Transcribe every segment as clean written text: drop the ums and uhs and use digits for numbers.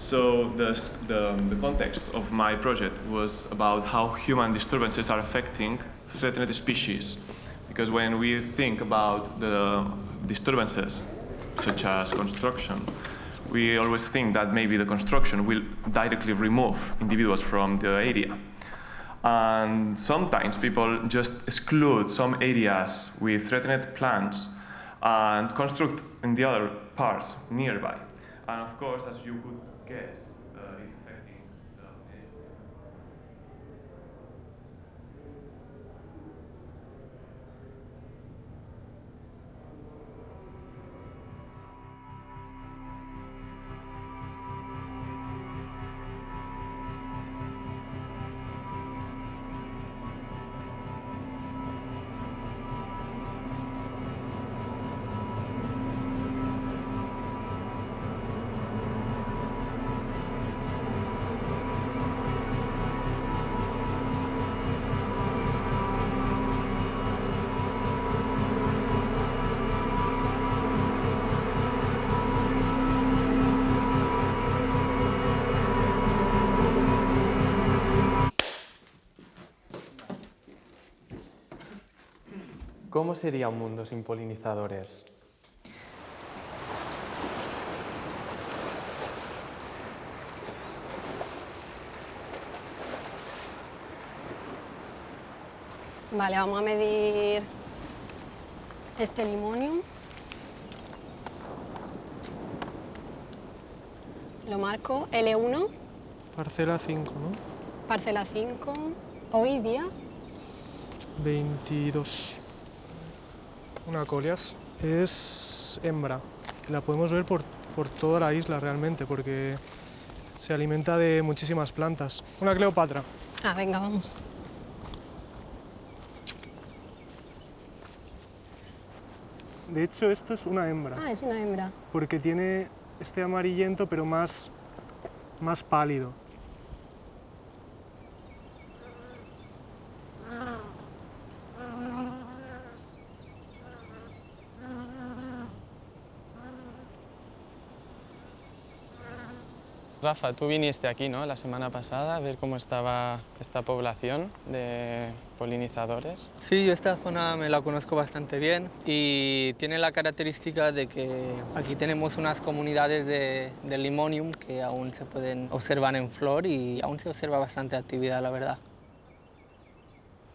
So the context of my project was about how human disturbances are affecting threatened species. Because when we think about the disturbances, such as construction, we always think that maybe the construction will directly remove individuals from the area. And sometimes people just exclude some areas with threatened plants and construct in the other parts nearby. And of course, as you could guess, it's affecting the ¿Cómo sería un mundo sin polinizadores? Vale, vamos a medir este limonium. Lo marco L1. Parcela 5, ¿no? Parcela 5. Hoy día. 22. Una colias. Es hembra. La podemos ver por toda la isla realmente, porque se alimenta de muchísimas plantas. Una Cleopatra. Ah, venga, vamos. De hecho, esto es una hembra. Ah, es una hembra. Porque tiene este amarillento, pero más pálido. Rafa, tú viniste aquí, ¿no?, la semana pasada a ver cómo estaba esta población de polinizadores. Sí, yo esta zona me la conozco bastante bien y tiene la característica de que aquí tenemos unas comunidades de limonium que aún se pueden observar en flor y aún se observa bastante actividad, la verdad.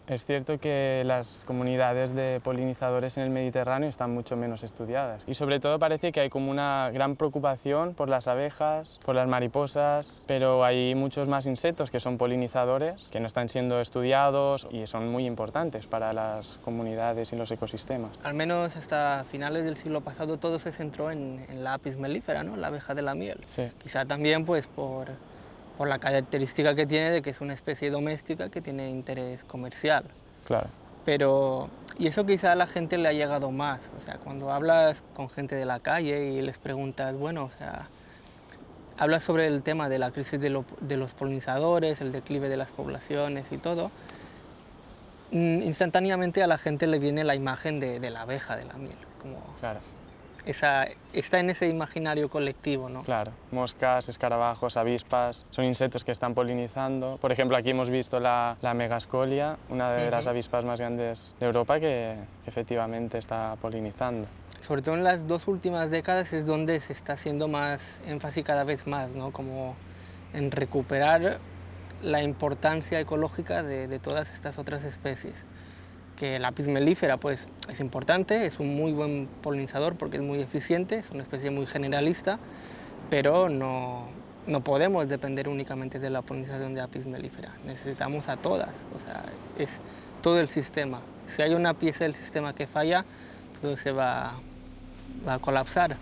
Es cierto que las comunidades de polinizadores en el Mediterráneo están mucho menos estudiadas y sobre todo parece que hay como una gran preocupación por las abejas, por las mariposas, pero hay muchos más insectos que son polinizadores que no están siendo estudiados y son muy importantes para las comunidades y los ecosistemas. Al menos hasta finales del siglo pasado todo se centró en la apis mellifera, ¿no?, la abeja de la miel. Sí. Quizá también pues por la característica que tiene de que es una especie doméstica que tiene interés comercial. Claro. Pero, y eso quizá a la gente le ha llegado más, o sea, cuando hablas con gente de la calle y les preguntas, bueno, o sea, hablas sobre el tema de la crisis de los polinizadores, el declive de las poblaciones y todo, instantáneamente a la gente le viene la imagen de la abeja de la miel, como Claro. está en ese imaginario colectivo, ¿no? Claro, moscas, escarabajos, avispas, son insectos que están polinizando. Por ejemplo, aquí hemos visto la megascolia, una de las avispas más grandes de Europa que efectivamente está polinizando. Sobre todo en las 2 últimas décadas es donde se está haciendo más énfasis cada vez más, ¿no?, como en recuperar la importancia ecológica de todas estas otras especies. Que el apis mellifera pues, es importante, es un muy buen polinizador porque es muy eficiente, es una especie muy generalista, pero no podemos depender únicamente de la polinización de apis mellifera, necesitamos a todas, o sea, es todo el sistema. Si hay una pieza del sistema que falla, todo se va a colapsar.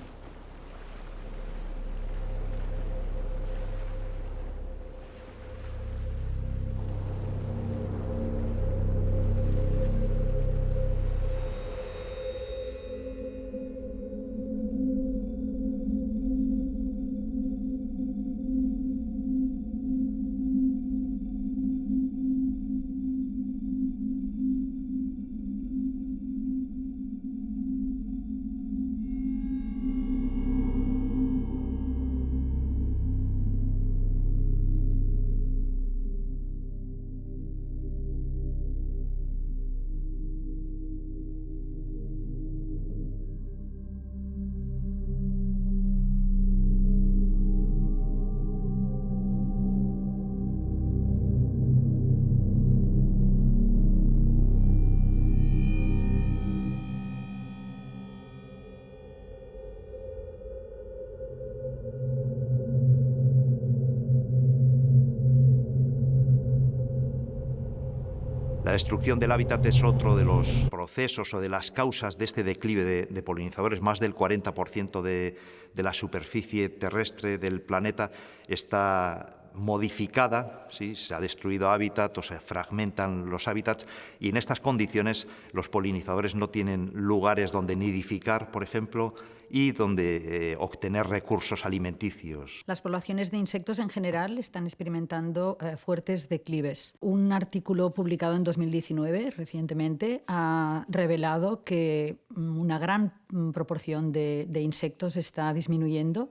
La destrucción del hábitat es otro de los procesos o de las causas de este declive de polinizadores. Más del 40% de la superficie terrestre del planeta está modificada, ¿sí? Se ha destruido hábitat o se fragmentan los hábitats, y en estas condiciones los polinizadores no tienen lugares donde nidificar, por ejemplo, y donde obtener recursos alimenticios. Las poblaciones de insectos en general están experimentando fuertes declives. Un artículo publicado en 2019, recientemente, ha revelado que una gran proporción de insectos está disminuyendo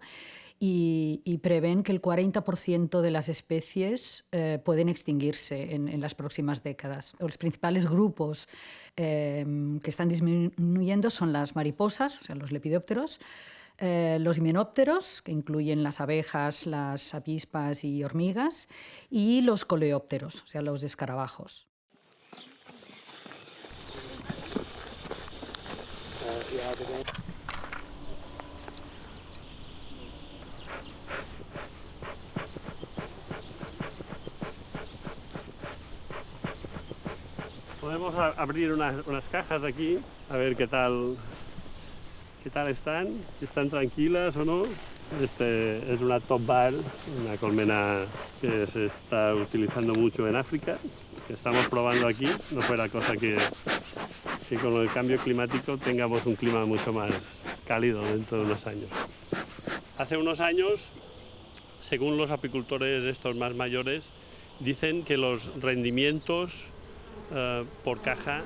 y prevén que el 40% de las especies pueden extinguirse en las próximas décadas. Los principales grupos que están disminuyendo son las mariposas, o sea, los lepidópteros, los himenópteros, que incluyen las abejas, las avispas y hormigas, y los coleópteros, o sea, los escarabajos. Podemos abrir unas cajas aquí, a ver qué tal están, si están tranquilas o no. Este es una top bar, una colmena que se está utilizando mucho en África, que estamos probando aquí. No fuera cosa que con el cambio climático tengamos un clima mucho más cálido dentro de unos años. Hace unos años, según los apicultores estos más mayores, dicen que los rendimientos por caja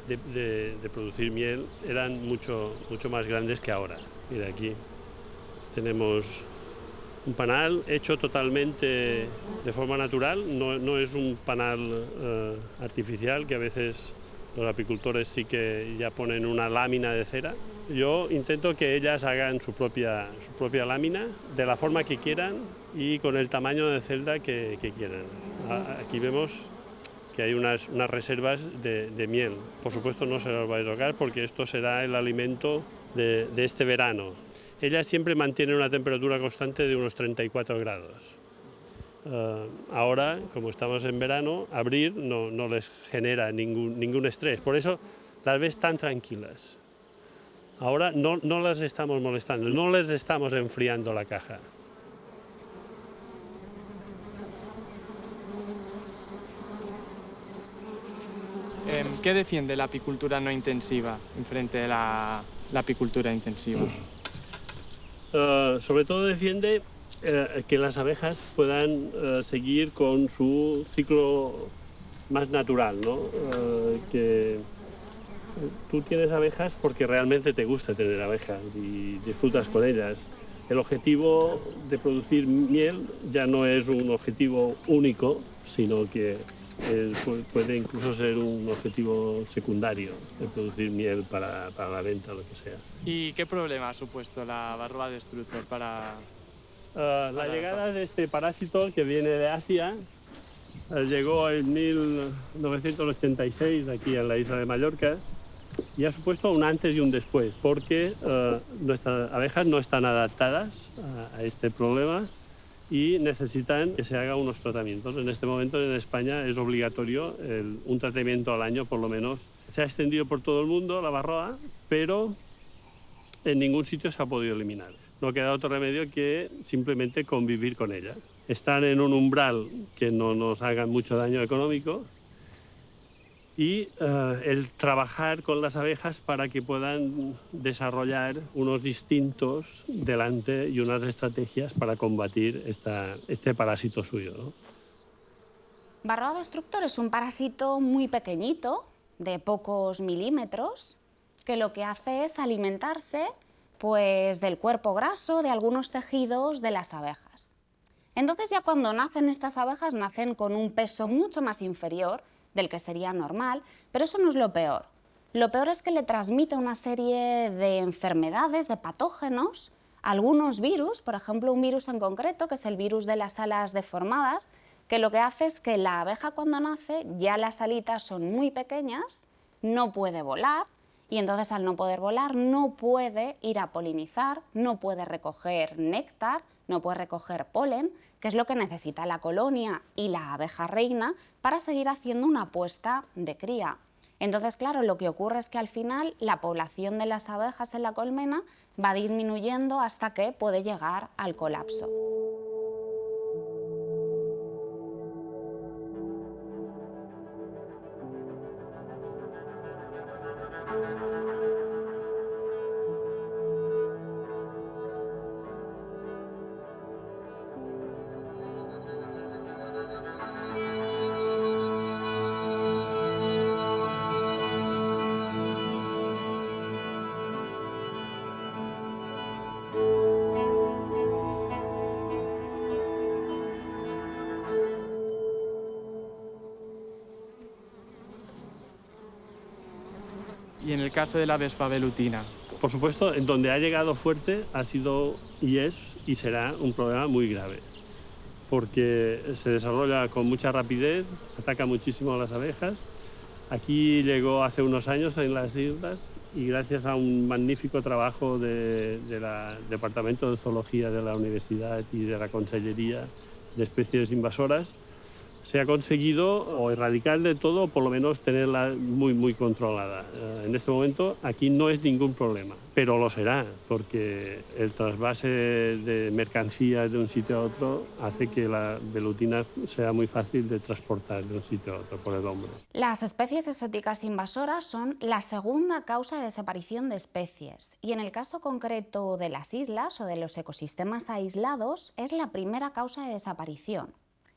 de producir miel eran mucho más grandes que ahora. Mira, aquí tenemos un panal hecho totalmente de forma natural, no es un panal artificial, que a veces los apicultores sí que ya ponen una lámina de cera. Yo intento que ellas hagan su propia lámina de la forma que quieran y con el tamaño de celda que quieran. Aquí vemos que hay unas reservas de miel. Por supuesto no se los va a tocar porque esto será el alimento de este verano. Ellas siempre mantienen una temperatura constante de unos 34 grados. Ahora, como estamos en verano, abrir no les genera ningún estrés. Por eso las ves tan tranquilas. Ahora no las estamos molestando, no les estamos enfriando la caja. ¿Qué defiende la apicultura no intensiva frente a la apicultura intensiva? Sobre todo defiende que las abejas puedan seguir con su ciclo más natural, ¿no? Que tú tienes abejas porque realmente te gusta tener abejas y disfrutas con ellas. El objetivo de producir miel ya no es un objetivo único, sino que puede incluso ser un objetivo secundario, de producir miel para la venta o lo que sea. ¿Y qué problema ha supuesto la varroa destructor para...? La llegada de este parásito que viene de Asia llegó en 1986 aquí en la isla de Mallorca y ha supuesto un antes y un después, porque nuestras abejas no están adaptadas a este problema y necesitan que se hagan unos tratamientos. En este momento en España es obligatorio un tratamiento al año por lo menos. Se ha extendido por todo el mundo la varroa, pero en ningún sitio se ha podido eliminar. No queda otro remedio que simplemente convivir con ella. Están en un umbral que no nos hagan mucho daño económico y el trabajar con las abejas para que puedan desarrollar unos distintos delante y unas estrategias para combatir este parásito suyo, ¿no? Varroa destructor es un parásito muy pequeñito, de pocos milímetros, que lo que hace es alimentarse pues, del cuerpo graso, de algunos tejidos de las abejas. Entonces ya cuando nacen estas abejas, nacen con un peso mucho más inferior del que sería normal, pero eso no es lo peor. Lo peor es que le transmite una serie de enfermedades, de patógenos, algunos virus, por ejemplo un virus en concreto, que es el virus de las alas deformadas, que lo que hace es que la abeja cuando nace ya las alitas son muy pequeñas, no puede volar, y entonces al no poder volar no puede ir a polinizar, no puede recoger néctar, no puede recoger polen, que es lo que necesita la colonia y la abeja reina para seguir haciendo una puesta de cría. Entonces, claro, lo que ocurre es que al final la población de las abejas en la colmena va disminuyendo hasta que puede llegar al colapso. Y en el caso de la Vespa velutina, Por supuesto, en donde ha llegado fuerte ha sido y es y será un problema muy grave, porque se desarrolla con mucha rapidez, ataca muchísimo a las abejas. Aquí llegó hace unos años en las islas y gracias a un magnífico trabajo del Departamento de Zoología de la Universidad y de la Consellería de Especies Invasoras, se ha conseguido o erradicar de todo o por lo menos tenerla muy controlada. En este momento aquí no es ningún problema, pero lo será porque el trasvase de mercancías de un sitio a otro hace que la velutina sea muy fácil de transportar de un sitio a otro por el hombre. Las especies exóticas invasoras son la segunda causa de desaparición de especies y en el caso concreto de las islas o de los ecosistemas aislados es la primera causa de desaparición.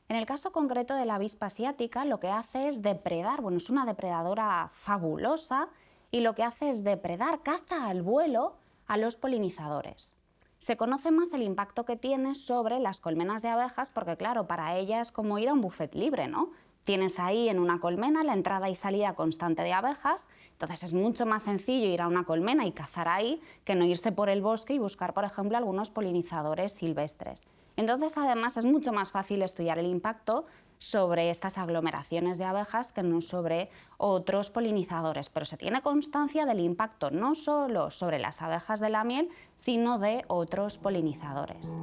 En el caso concreto de la avispa asiática, lo que hace es depredar, bueno, es una depredadora fabulosa y lo que hace es depredar, caza al vuelo a los polinizadores. Se conoce más el impacto que tiene sobre las colmenas de abejas porque, claro, para ella es como ir a un buffet libre, ¿no? Tienes ahí en una colmena la entrada y salida constante de abejas, entonces es mucho más sencillo ir a una colmena y cazar ahí que no irse por el bosque y buscar, por ejemplo, algunos polinizadores silvestres. Entonces, además, es mucho más fácil estudiar el impacto sobre estas aglomeraciones de abejas que no sobre otros polinizadores, pero se tiene constancia del impacto no solo sobre las abejas de la miel, sino de otros polinizadores.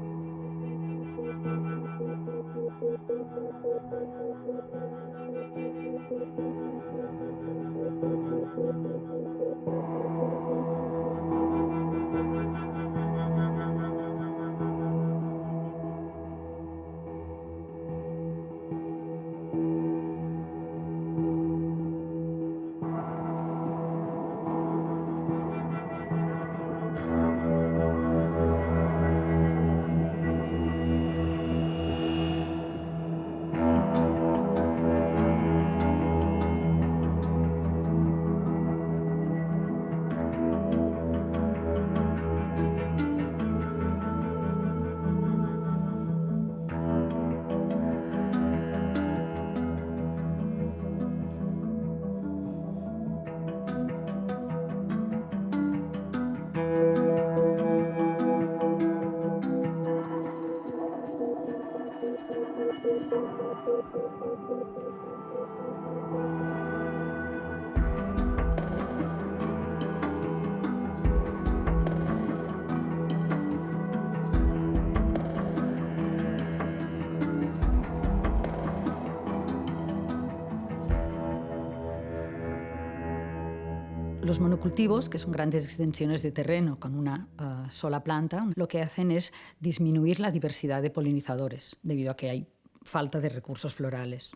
Los monocultivos, que son grandes extensiones de terreno con una sola planta, lo que hacen es disminuir la diversidad de polinizadores, debido a que hay falta de recursos florales.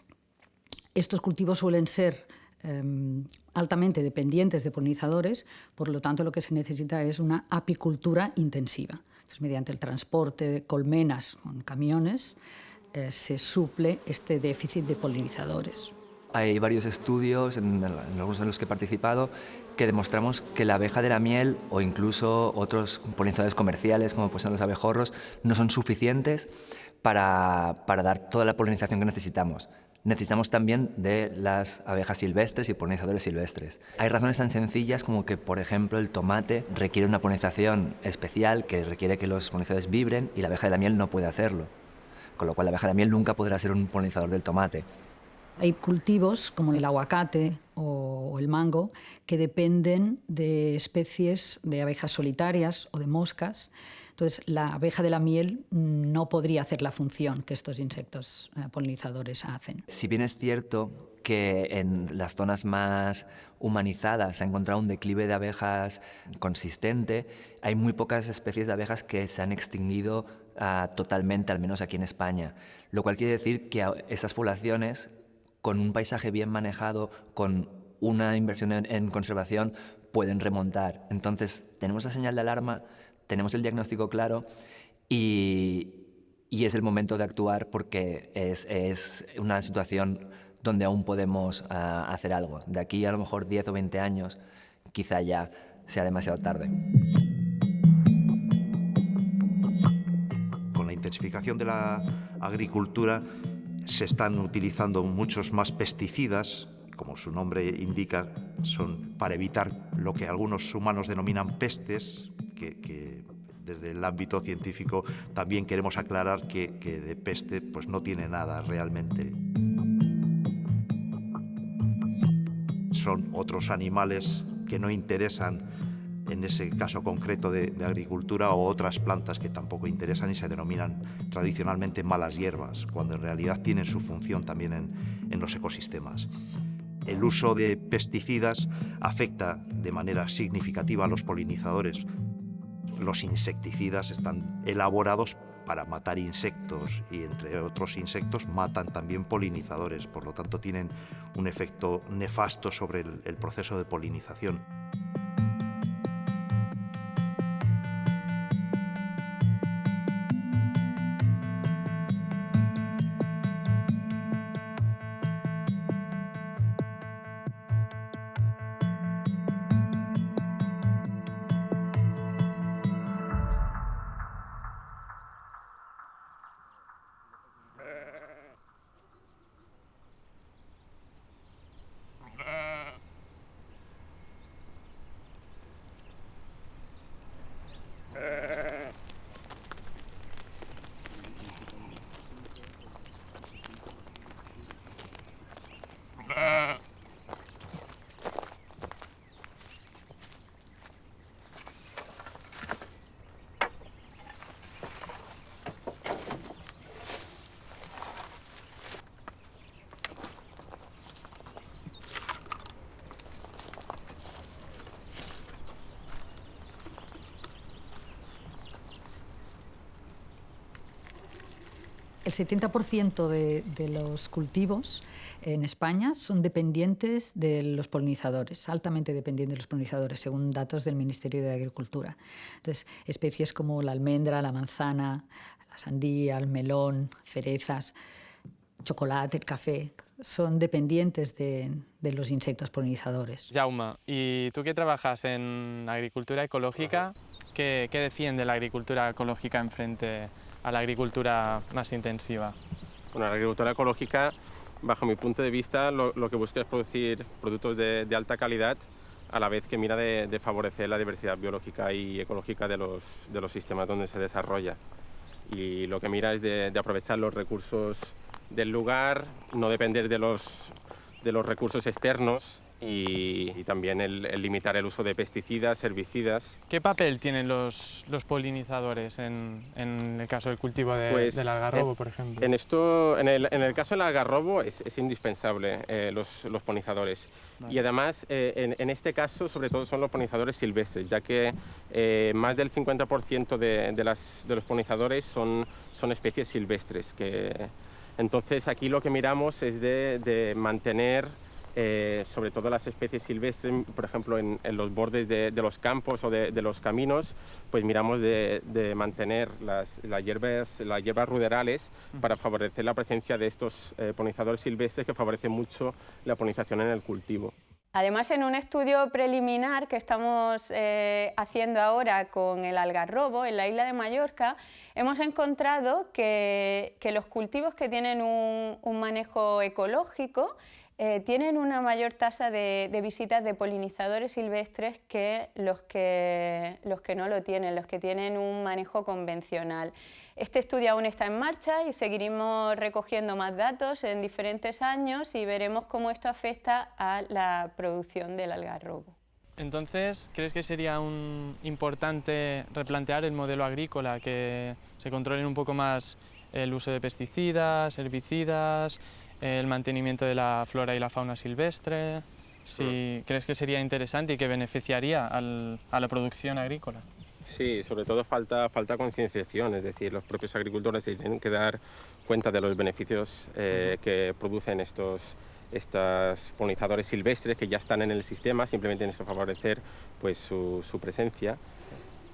Estos cultivos suelen ser altamente dependientes de polinizadores, por lo tanto lo que se necesita es una apicultura intensiva. Entonces, mediante el transporte de colmenas con camiones se suple este déficit de polinizadores. Hay varios estudios, en algunos de los que he participado, que demostramos que la abeja de la miel o incluso otros polinizadores comerciales, como pueden ser los abejorros, no son suficientes para dar toda la polinización que necesitamos. Necesitamos también de las abejas silvestres y polinizadores silvestres. Hay razones tan sencillas como que, por ejemplo, el tomate requiere una polinización especial que requiere que los polinizadores vibren y la abeja de la miel no puede hacerlo. Con lo cual la abeja de la miel nunca podrá ser un polinizador del tomate. Hay cultivos como el aguacate o el mango que dependen de especies de abejas solitarias o de moscas, Entonces, la abeja de la miel no podría hacer la función que estos insectos polinizadores hacen. Si bien es cierto que en las zonas más humanizadas se ha encontrado un declive de abejas consistente, hay muy pocas especies de abejas que se han extinguido totalmente, al menos aquí en España. Lo cual quiere decir que estas poblaciones, con un paisaje bien manejado, con una inversión en conservación, pueden remontar. Entonces, tenemos la señal de alarma, tenemos el diagnóstico claro y es el momento de actuar porque es una situación donde aún podemos hacer algo. De aquí a lo mejor 10 o 20 años, quizá ya sea demasiado tarde. Con la intensificación de la agricultura se están utilizando muchos más pesticidas, como su nombre indica, son para evitar lo que algunos humanos denominan pestes, que desde el ámbito científico también queremos aclarar que de peste pues no tiene nada realmente. Son otros animales que no interesan en ese caso concreto de agricultura, o otras plantas que tampoco interesan y se denominan tradicionalmente malas hierbas, cuando en realidad tienen su función también en los ecosistemas. El uso de pesticidas afecta de manera significativa a los polinizadores. Los insecticidas están elaborados para matar insectos y, entre otros insectos, matan también polinizadores. Por lo tanto, tienen un efecto nefasto sobre el proceso de polinización. El 70% de los cultivos en España son dependientes de los polinizadores, altamente dependientes de los polinizadores, según datos del Ministerio de Agricultura. Entonces, especies como la almendra, la manzana, la sandía, el melón, cerezas, chocolate, el café, son dependientes de los insectos polinizadores. Jaume, y tú que trabajas en agricultura ecológica, ¿qué defiende la agricultura ecológica en frente a la agricultura más intensiva? Bueno, la agricultura ecológica, bajo mi punto de vista, lo que busca es producir productos de alta calidad, a la vez que mira de favorecer la diversidad biológica y ecológica de los sistemas donde se desarrolla. Y lo que mira es de aprovechar los recursos del lugar, no depender de los recursos externos y también el limitar el uso de pesticidas, herbicidas. ¿Qué papel tienen los polinizadores en el caso del cultivo del algarrobo, por ejemplo? En el caso del algarrobo es indispensable los polinizadores. Vale. Y además, en este caso, sobre todo son los polinizadores silvestres, ya que más del 50% de los polinizadores son especies silvestres. Entonces, aquí lo que miramos es de mantener sobre todo las especies silvestres, por ejemplo, en los bordes de los campos o de los caminos, pues miramos de mantener las hierbas ruderales para favorecer la presencia de estos polinizadores silvestres que favorecen mucho la polinización en el cultivo. Además, en un estudio preliminar que estamos haciendo ahora con el algarrobo en la isla de Mallorca, hemos encontrado que los cultivos que tienen un manejo ecológico tienen una mayor tasa de visitas de polinizadores silvestres que los que no lo tienen, los que tienen un manejo convencional. Este estudio aún está en marcha y seguiremos recogiendo más datos en diferentes años y veremos cómo esto afecta a la producción del algarrobo. Entonces, ¿crees que sería importante replantear el modelo agrícola, que se controlen un poco más el uso de pesticidas, herbicidas, el mantenimiento de la flora y la fauna silvestre? Si crees que sería interesante y que beneficiaría a la producción agrícola. Sí, sobre todo falta concienciación, es decir, los propios agricultores tienen que dar cuenta de los beneficios que producen estos polinizadores silvestres que ya están en el sistema, simplemente tienes que favorecer pues, su presencia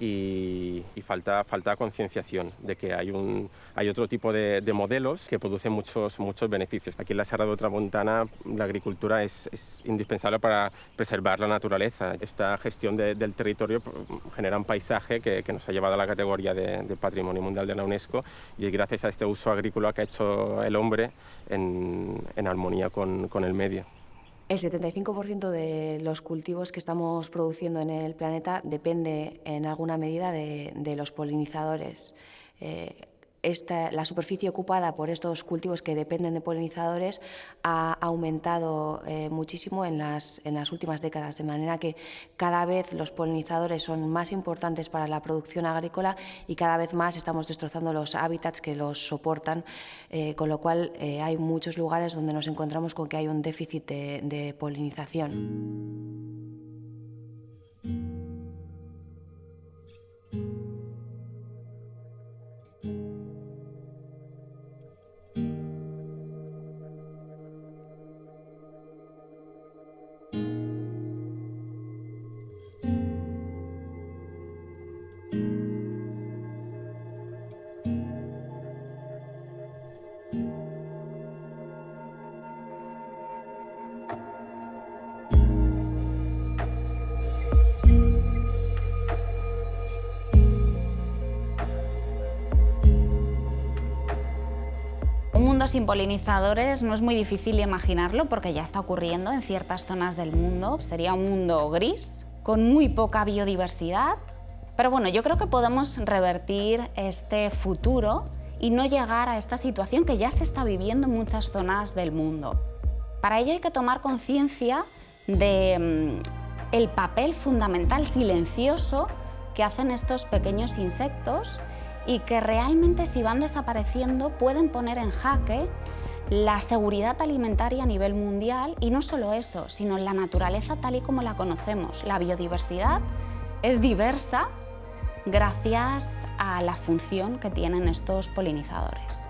y falta concienciación de que hay otro tipo de modelos que producen muchos beneficios. Aquí en la Serra de Tramuntana la agricultura es indispensable para preservar la naturaleza. Esta gestión del territorio genera un paisaje que nos ha llevado a la categoría de Patrimonio Mundial de la UNESCO y es gracias a este uso agrícola que ha hecho el hombre en armonía con el medio. El 75% de los cultivos que estamos produciendo en el planeta depende en alguna medida de los polinizadores. La superficie ocupada por estos cultivos que dependen de polinizadores ha aumentado muchísimo en las últimas décadas, de manera que cada vez los polinizadores son más importantes para la producción agrícola y cada vez más estamos destrozando los hábitats que los soportan, con lo cual hay muchos lugares donde nos encontramos con que hay un déficit de polinización. Un mundo sin polinizadores no es muy difícil imaginarlo porque ya está ocurriendo en ciertas zonas del mundo. Sería un mundo gris, con muy poca biodiversidad. Pero bueno, yo creo que podemos revertir este futuro y no llegar a esta situación que ya se está viviendo en muchas zonas del mundo. Para ello hay que tomar conciencia de el papel fundamental silencioso que hacen estos pequeños insectos y que realmente, si van desapareciendo, pueden poner en jaque la seguridad alimentaria a nivel mundial, y no solo eso, sino la naturaleza tal y como la conocemos. La biodiversidad es diversa gracias a la función que tienen estos polinizadores.